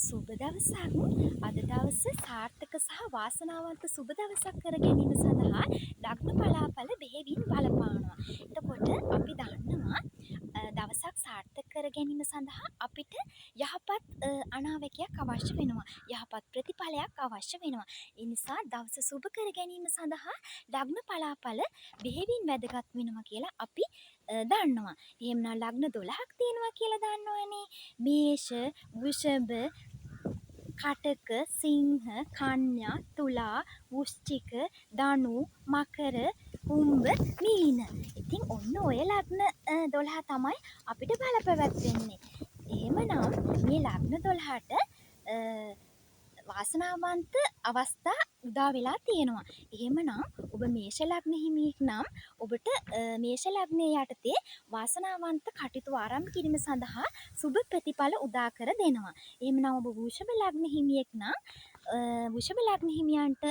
සුබ දවසක්. අද දවස සාර්ථක සහ වාසනාවන්ත සුබ දවසක් කර ගැනීම සඳහා ලග්න පලාඵල බෙහෙවින් බලපානවා. එතකොට අපි දන්නවා දවසක් සාර්ථක කර ගැනීම සඳහා අපිට යහපත් අනාවැකයක් අවශ්‍ය වෙනවා. යහපත් ප්‍රතිඵලයක් අවශ්‍ය වෙනවා. ඒ නිසා දවස සුබ කර ගැනීම සඳහා ලග්න පලාඵල බෙහෙවින් වැදගත් වෙනවා කියලා අපි දන්නවා. එහෙමනම් ලග්න 12ක් තියෙනවා කියලා දන්නවනේ. මේෂ, වෘෂභ, කටක, සිංහ, කන්‍යා, තුලා, වෘශ්චික, ධනු, මකර, කුම්භ, මීන. ඉතින් ඔන්න ඔය ලග්න 12 තමයි අපිට බලපැවැත්වෙන්නේ. එහෙමනම් මේ ලග්න 12ට වාසනාවන්ත අවස්ථා උදා වෙලා තියෙනවා. එහෙමනම් ඔබ මේෂ ලග්න හිමියෙක් නම් ඔබට මේෂ ලග්නයේ යටතේ වාසනාවන්ත කටයුතු ආරම්භ කිරීම සඳහා සුබ ප්‍රතිඵල උදා කර දෙනවා. එහෙමනම් ඔබ වෘෂභ ලග්න හිමියෙක් නම් වෘෂභ ලග්න හිමියන්ට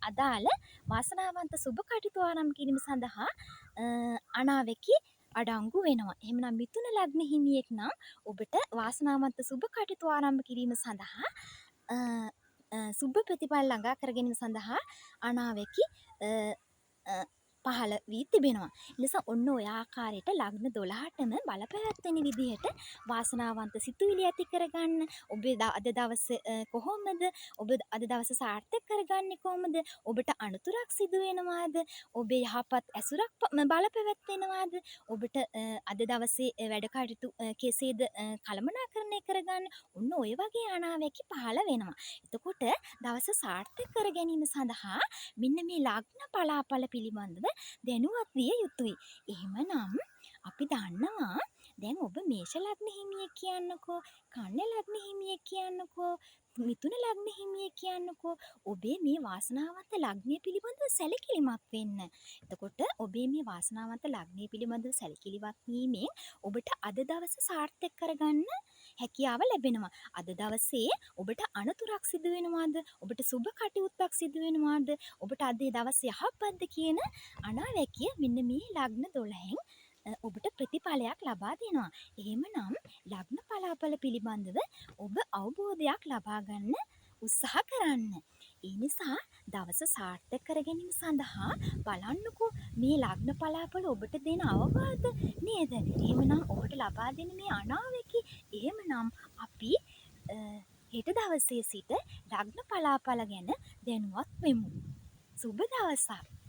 අදාළ වාසනාවන්ත සුබ කටයුතු ආරම්භ කිරීම සඳහා අනාවැකි අඩංගු වෙනවා. එහෙමනම් මිථුන ලග්න හිමියෙක් නම් ඔබට වාසනාවන්ත සුබ කටයුතු ආරම්භ කිරීම සඳහා සුබ ප්‍රතිඵල ළඟා කර ගැනීම සඳහා අනාවැකි පහළ වී තිබෙනවා. නිසා ඔන්න ඔය ආකාරයට ලග්න 12ටම බලපැවැත්වෙන විදිහට වාසනාවන්ත සිතුවිලි ඇති කරගන්න. ඔබ අද දවස කොහොමද? ඔබ අද දවස සාර්ථක කරගන්නේ කොහොමද? ඔබට අනතුරක් සිදු වෙනවාද? ඔබේ යහපත් ඇසුරක් බලපැවැත්වෙනවාද? ඔබට අද දවසේ වැඩ කටයුතු කෙසේද කළමනාකරණය කරගන්න? ඔන්න ඔය වගේ අනාවැකි පහළ වෙනවා. එතකොට දවස සාර්ථක කර ගැනීම සඳහා මෙන්න මේ ලග්න පලාඵල පිළිබඳව දැනුවත් විය යුතුයි. එහෙමනම් අපි දන්නවා දැන් ඔබ මේෂ ලග්න හිමියෙක් කියන්නකෝ, කන්‍යා ලග්න හිමියෙක් කියන්නකෝ, මිථුන ලග්න හිමියෙක් කියන්නකෝ. ඔබේ මේ වාසනාවන්ත ලග්නය පිළිබඳව සැලකිලිමත් වෙන්න. එතකොට ඔබේ මේ වාසනාවන්ත ලග්නය පිළිබඳව සැලකිලිමත් වීමෙන් ඔබට අද දවස සාර්ථක කරගන්න හැකියාව ලැබෙනවා. අද දවසේ ඔබට අනතුරක් සිදු වෙනවාද? ඔබට සුබ කටයුත්තක් සිදු වෙනවාද? ඔබට අද දවස් යහපත්ද කියන අනාවැකිය මෙන්න මේ ලග්න 12න් ඔබට ප්‍රතිඵලයක් ලබා දෙනවා. එහෙමනම් ලග්න පලාඵල පිළිබඳව ඔබ අවබෝධයක් ලබා ගන්න උත්සාහ කරන්න. ඒ නිසා දවස සාර්ථක කර ගැනීම සඳහා බලන්නකෝ මේ ලග්න පලාඵල ඔබට දෙන අවවාද නේද? එහෙමනම් ඔබට ලබා දෙන මේ අනාවැකි. එහෙමනම් අපි හෙට දවසේ සිට ලග්න පලාඵල ගැන දැනුවත් වෙමු. සුබ දවසක්.